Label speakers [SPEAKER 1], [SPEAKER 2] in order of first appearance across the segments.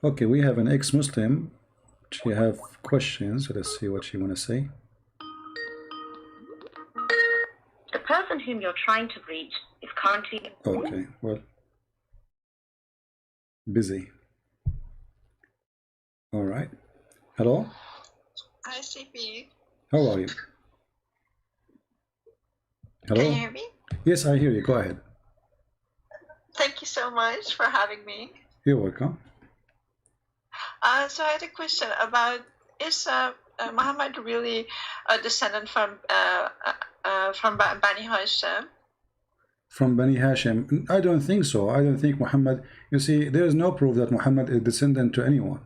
[SPEAKER 1] Okay, we have an ex-Muslim. She have questions. Let's see what she want to say.
[SPEAKER 2] The person whom you're trying to reach is currently...
[SPEAKER 1] Okay, well, busy. All right. Hello?
[SPEAKER 3] Hi, CP.
[SPEAKER 1] How are you? Hello?
[SPEAKER 3] Can you hear me?
[SPEAKER 1] Yes, I hear you. Go ahead.
[SPEAKER 3] Thank you so much for having me.
[SPEAKER 1] You're welcome.
[SPEAKER 3] So I had a question about, is Muhammad really a descendant from Bani Hashim?
[SPEAKER 1] From Bani Hashim? I don't think so. I don't think Muhammad, you see, there is no proof that Muhammad is descendant to anyone.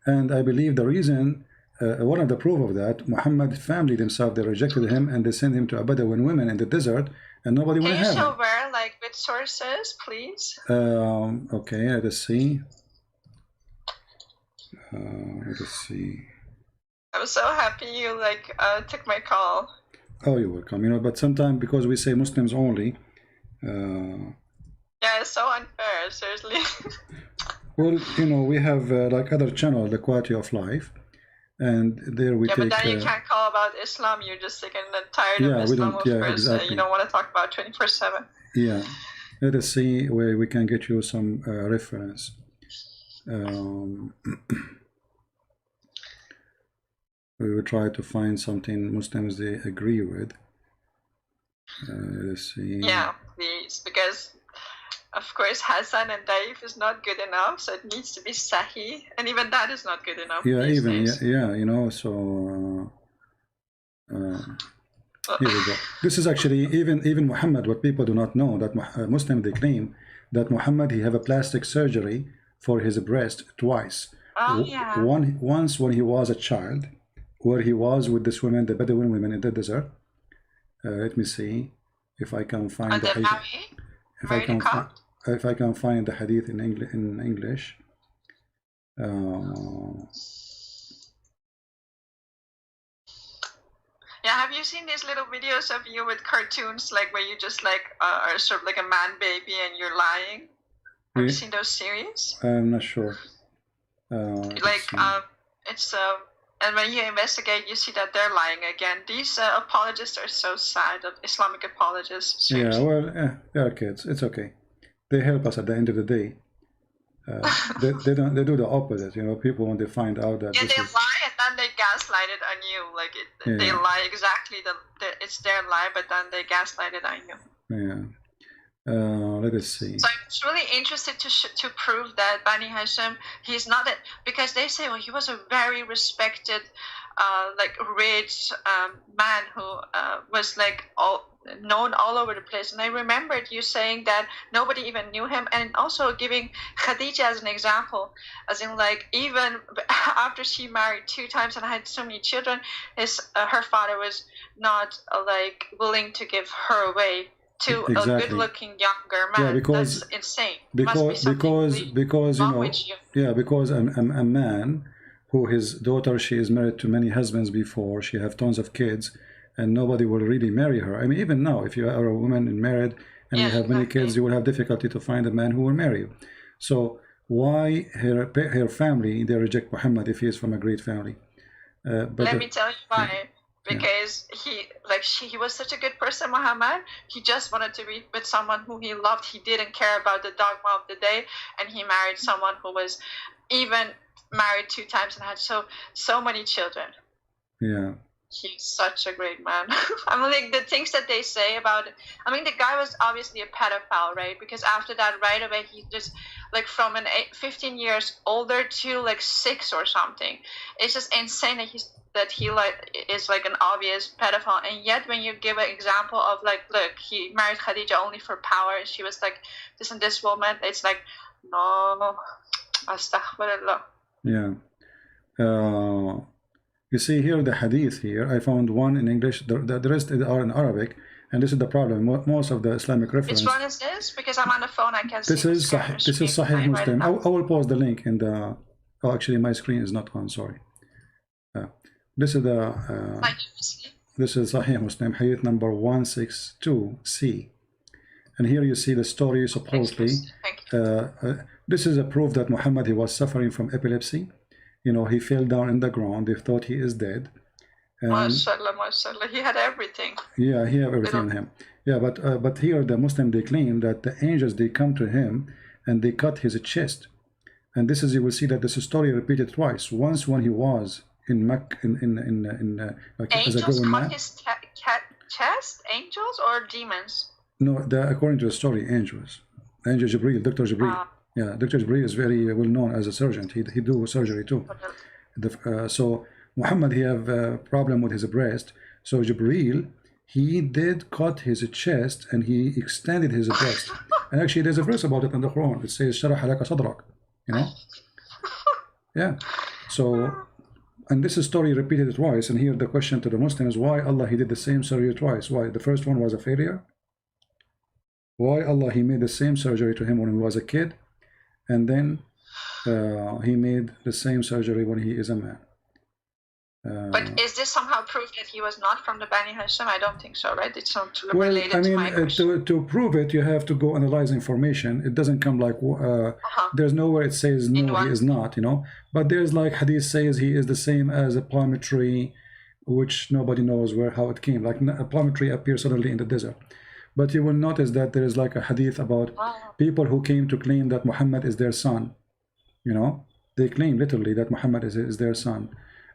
[SPEAKER 1] And I believe the reason, one of the proof of that, Muhammad's family themselves, they rejected him and they sent him to a Bedouin women in the desert, and nobody want to have him.
[SPEAKER 3] Can you show where, like, with sources, please?
[SPEAKER 1] Okay, let us see. Let us see.
[SPEAKER 3] I'm so happy you took my call.
[SPEAKER 1] Oh, you're welcome. You know, but sometimes because we say Muslims only.
[SPEAKER 3] Yeah, it's so unfair, seriously.
[SPEAKER 1] Well, you know, we have like other channel, the Quality of Life, and there we take.
[SPEAKER 3] Yeah, but then you can't call about Islam. You're just sick and tired of Islam, of course.
[SPEAKER 1] Exactly.
[SPEAKER 3] You don't want to talk about 24/7.
[SPEAKER 1] Yeah, let us see where we can get you some reference. We will try to find something Muslims they agree with. Let's see.
[SPEAKER 3] Yeah, please, because of course Hassan and Daif is not good enough, so it needs to be Sahih, and even that is not good enough.
[SPEAKER 1] Yeah, yeah, you know. So here we go. This is actually even Muhammad. What people do not know that Muslim they claim that Muhammad he have a plastic surgery for his breast twice.
[SPEAKER 3] Oh yeah.
[SPEAKER 1] Once when he was a child, where he was with this women, the Bedouin women in the desert. Let me see if I can find the hadith. If I can find the hadith in English.
[SPEAKER 3] Yeah, have you seen these little videos of you with cartoons, like where you just are sort of like a man baby and you're lying? Have you seen those series?
[SPEAKER 1] I'm not sure.
[SPEAKER 3] It's and when you investigate, you see that they're lying again. These apologists are so sad, of Islamic apologists. Seriously.
[SPEAKER 1] Yeah, well, they are kids. It's okay. They help us at the end of the day. They don't. They do the opposite. You know, people when they find out that
[SPEAKER 3] they lie and then they gaslight it on you. They lie exactly. It's their lie, but then they gaslight it on you.
[SPEAKER 1] Yeah. Let us see.
[SPEAKER 3] So I'm really interested to prove that Bani Hashim, he's not it, because they say, well, he was a very respected, rich man who was known all over the place. And I remembered you saying that nobody even knew him, and also giving Khadija as an example, as in even after she married 2 times and had so many children, her father was not willing to give her away to a good-looking younger man.
[SPEAKER 1] Yeah, because
[SPEAKER 3] that's insane.
[SPEAKER 1] Because you know, because a man who his daughter, she is married to many husbands before, she have tons of kids, and nobody will really marry her. I mean, even now, if you are a woman and married and you have many kids, you will have difficulty to find a man who will marry you. So why her family they reject Muhammad if he is from a great family?
[SPEAKER 3] Let me tell you why. Because he was such a good person, Muhammad. He just wanted to be with someone who he loved. He didn't care about the dogma of the day, and he married someone who was even married 2 times and had so many children.
[SPEAKER 1] Yeah.
[SPEAKER 3] He's such a great man. I mean, the things that they say about it. I mean, the guy was obviously a pedophile, right? Because after that, right away, he just from 15 years older to 6 or something. It's just insane that he is an obvious pedophile, and yet when you give an example of look, he married Khadija only for power, and she was this and this woman, it's no, astaghfirullah.
[SPEAKER 1] Yeah. You see here the hadith here, I found one in English, the rest are in Arabic, and this is the problem. Most of the Islamic reference.
[SPEAKER 3] Which one is this? Because I'm on the phone, I can't see.
[SPEAKER 1] This is Sahih Muslim. I will post the link in the. Oh, actually, my screen is not on. Sorry. This is Sahih Muslim, hadith number 162C, and here you see the story supposedly This is a proof that Muhammad, he was suffering from epilepsy. You know, he fell down in the ground. They thought he is dead.
[SPEAKER 3] MashaAllah, MashaAllah. He had everything.
[SPEAKER 1] Yeah, he had everything in him. Yeah, but here the Muslim, they claim that the angels, they come to him and they cut his chest. And this is, you will see that this story repeated twice. Once when he was in Mecca, like as a grown man.
[SPEAKER 3] Angels cut his chest? Angels or demons?
[SPEAKER 1] No, according to the story, angels. Angel Jibreel, Dr. Jibreel. Yeah, Dr. Jibreel is very well known as a surgeon. He do surgery too. So Muhammad, he have a problem with his breast. So Jibreel, he did cut his chest and he extended his breast. And actually, there's a verse about it in the Quran. It says, "Sharah laka sadrak." You know? Yeah. So, and this story repeated twice. And here the question to the Muslims: why Allah, he did the same surgery twice? Why? The first one was a failure. Why Allah, he made the same surgery to him when he was a kid, and then he made the same surgery when he is a man.
[SPEAKER 3] But is this somehow proof that he was not from the Bani Hashim? I don't think so, right? It's not
[SPEAKER 1] related. Well, I mean, to prove it, you have to go analyze information. It doesn't come like there's nowhere it says no, he is not, you know. But there's like hadith says he is the same as a palm tree, which nobody knows how it came. Like a palm tree appears suddenly in the desert. But you will notice that there is like a hadith about people who came to claim that Muhammad is their son. You know, they claim literally that Muhammad is their son.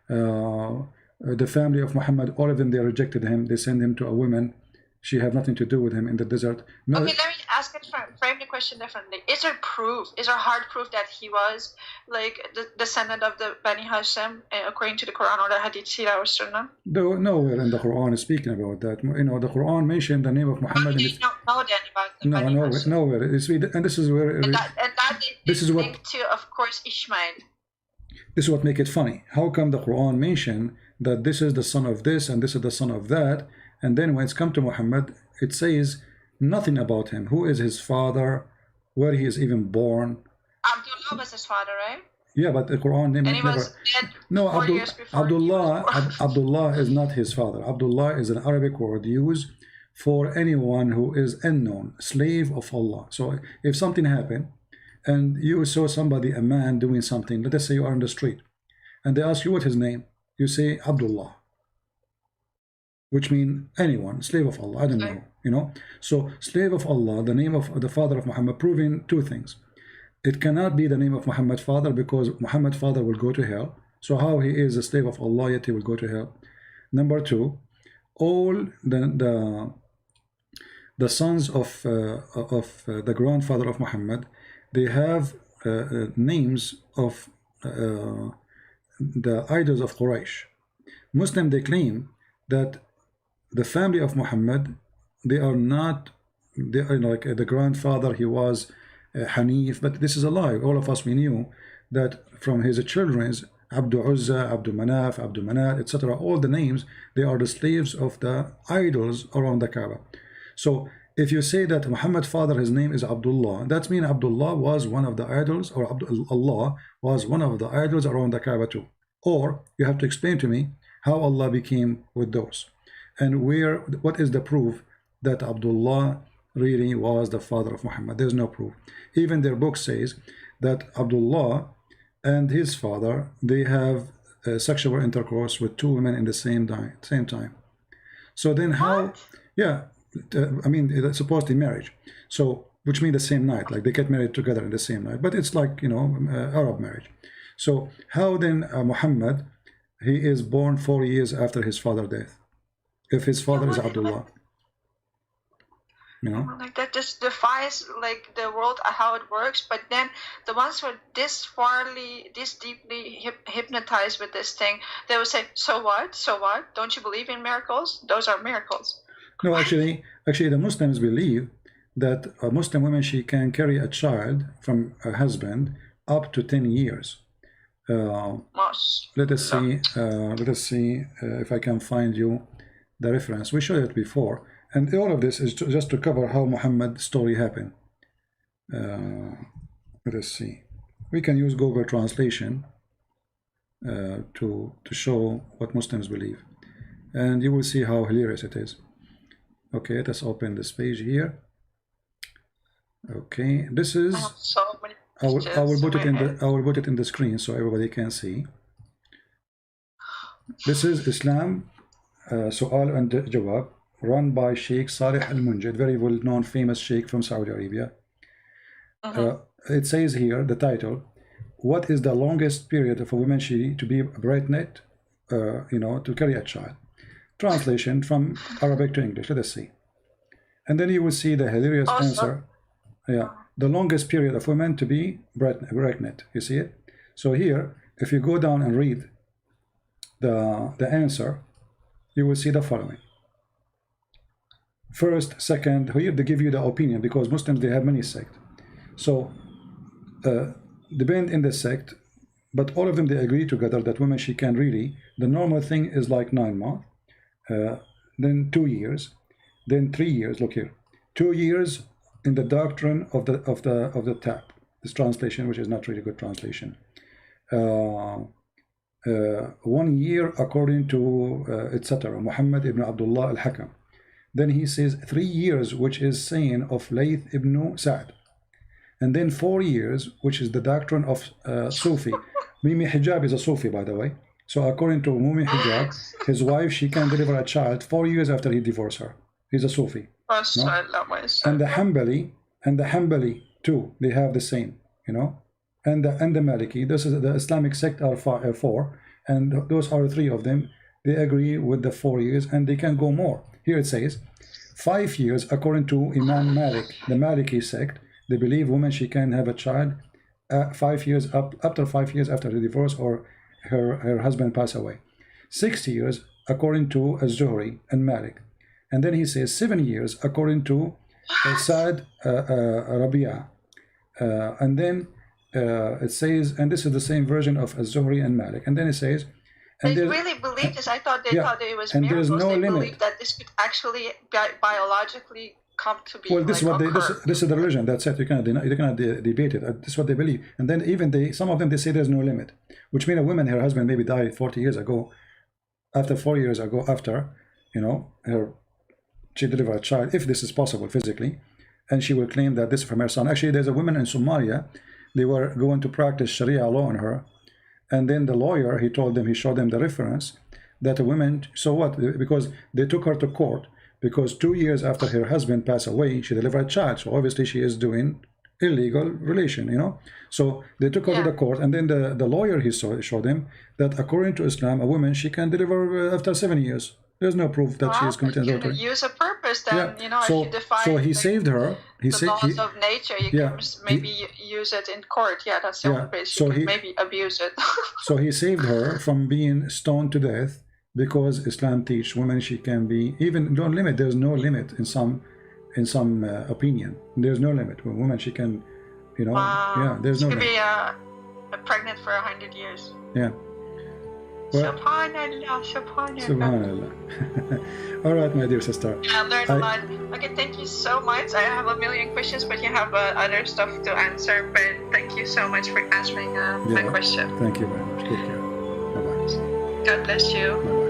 [SPEAKER 1] The family of Muhammad, all of them, they rejected him. They sent him to a woman. She had nothing to do with him in the desert. No,
[SPEAKER 3] okay, let me ask it, frame the question differently. Is there proof, is there hard proof that he was like the descendant of the Bani Hashim according to the Quran or the Hadith, Sirah or Sunnah?
[SPEAKER 1] Nowhere in the Quran is speaking about that. You know, the Quran mentioned the name of Muhammad.
[SPEAKER 3] How do you know then about the Bani Hashim?
[SPEAKER 1] Nowhere. And this is where.
[SPEAKER 3] This is what to, of course, Ishmael.
[SPEAKER 1] This is what makes it funny. How come the Quran mention that this is the son of this and this is the son of that, and then when it's come to Muhammad, it says nothing about him. Who is his father? Where he is even born?
[SPEAKER 3] Abdullah was his father, right?
[SPEAKER 1] Yeah, but the Quran name.
[SPEAKER 3] And he was dead 4 years before.
[SPEAKER 1] Abdullah is not his father. Abdullah is an Arabic word used for anyone who is unknown, slave of Allah. So if something happened, and you saw somebody, a man, doing something, let us say you are on the street, and they ask you what his name, you say Abdullah, which means anyone, slave of Allah, I don't know, you know. So slave of Allah, the name of the father of Muhammad, proving two things. It cannot be the name of Muhammad's father because Muhammad's father will go to hell. So how he is a slave of Allah yet he will go to hell? Number two, all the sons of the grandfather of Muhammad, they have names of the idols of Quraysh. Muslim, they claim that the family of Muhammad, they are like the grandfather, he was Hanif, but this is a lie. All of us, we knew that from his children's Abdul Uzza, Abdul Manaf, Abdul Manat, etc., all the names, they are the slaves of the idols around the Kaaba. So if you say that Muhammad's father, his name is Abdullah, that means Abdullah was one of the idols, or Allah was one of the idols around the Kaaba too. Or you have to explain to me how Allah became with those. And what is the proof that Abdullah really was the father of Muhammad? There's no proof. Even their book says that Abdullah and his father, they have sexual intercourse with two women in the same time. So then how, yeah, I mean, it's supposedly marriage. So, which means the same night, like they get married together in the same night, but it's like, you know, Arab marriage. So how then Muhammad, he is born 4 years after his father's death, if his father is Abdullah? You know,
[SPEAKER 3] like that just defies like the world how it works. But then the ones who are this deeply hypnotized with this thing, they will say, so what, don't you believe in miracles? Those are miracles.
[SPEAKER 1] No, actually the Muslims believe that a Muslim woman, she can carry a child from a husband up to 10 years. Let us see if I can find you the reference. We showed it before. And all of this is just to cover how Muhammad's story happened. Let us see. We can use Google Translation to show what Muslims believe. And you will see how hilarious it is. Okay, let us open this page here. Okay, this is... I will put it in the screen so everybody can see. This is Islam Su'al and Jawab, run by Sheikh Saleh Al-Munjid, very well-known famous sheikh from Saudi Arabia. It says here, the title, what is the longest period of a woman to be pregnant, to carry a child? Translation from Arabic to English. Let us see. And then you will see the hilarious answer. Yeah, the longest period of women to be pregnant. You see it? So here, if you go down and read the answer, you will see the following. First, second, here they give you the opinion, because Muslims, they have many sects. So, depend in the sect, but all of them, they agree together that women, she can really, the normal thing is like 9 months, then 2 years, then 3 years. Look here, 2 years in the doctrine of the tap, this translation, which is not really good translation. 1 year according to etc. Muhammad ibn Abdullah al-Hakam. Then he says 3 years, which is saying of Layth ibn Sa'd. And then 4 years, which is the doctrine of Sufi. Mimi Hijab is a Sufi, by the way. So according to Mumi Hijab, his wife, she can deliver a child 4 years after he divorced her. He's a Sufi. No? And the Hanbali too, they have the same, and the Maliki. This is the Islamic sect are 4, and those are 3 of them. They agree with the 4 years, and they can go more. Here it says 5 years according to Imam Malik, the Maliki sect. They believe woman, she can have a child 5 years after 5 years after the divorce or her husband pass away. 6 years according to Az-Zuhri and Malik. And then he says 7 years according to Sa'd Rabia. And then it says, and this is the same version of Az-Zuhri and Malik. And then it says,
[SPEAKER 3] and they really believe this. I thought thought it was miracles.
[SPEAKER 1] No
[SPEAKER 3] they
[SPEAKER 1] limit.
[SPEAKER 3] believe that this could actually biologically come to be.
[SPEAKER 1] Well, this is what this is the religion. That's it. You cannot debate it. This is what they believe. And then even some of them, they say there's no limit, which means a woman, her husband maybe died 40 years ago. After 4 years ago, she delivered a child, if this is possible physically, and she will claim that this is from her son. Actually, there's a woman in Somalia. They were going to practice Sharia law on her, and then the lawyer, he showed them the reference that a woman, so what? Because they took her to court, because 2 years after her husband passed away, she delivered a child. So obviously she is doing illegal relation, So they took her to the court, and then the lawyer, he showed them that according to Islam, a woman, she can deliver after 7 years. There's no proof that she is committing adultery.
[SPEAKER 3] Use a purpose, then,
[SPEAKER 1] So he saved her.
[SPEAKER 3] The laws of nature, you can maybe use it in court. Yeah, that's the only place you can maybe abuse it.
[SPEAKER 1] So he saved her from being stoned to death, because Islam teaches women, she can be, even no limit. There's no limit in some opinion. There's no limit. When woman, she can, there's no limit. She
[SPEAKER 3] could be pregnant for 100 years.
[SPEAKER 1] Yeah. Well,
[SPEAKER 3] Subhanallah.
[SPEAKER 1] All right, my dear sister.
[SPEAKER 3] Yeah, I learned a lot. Okay, thank you so much. I have a million questions, but you have other stuff to answer. But thank you so much for answering my question.
[SPEAKER 1] Thank you very much. Take care. Bye-bye.
[SPEAKER 3] God bless you.
[SPEAKER 1] Bye-bye.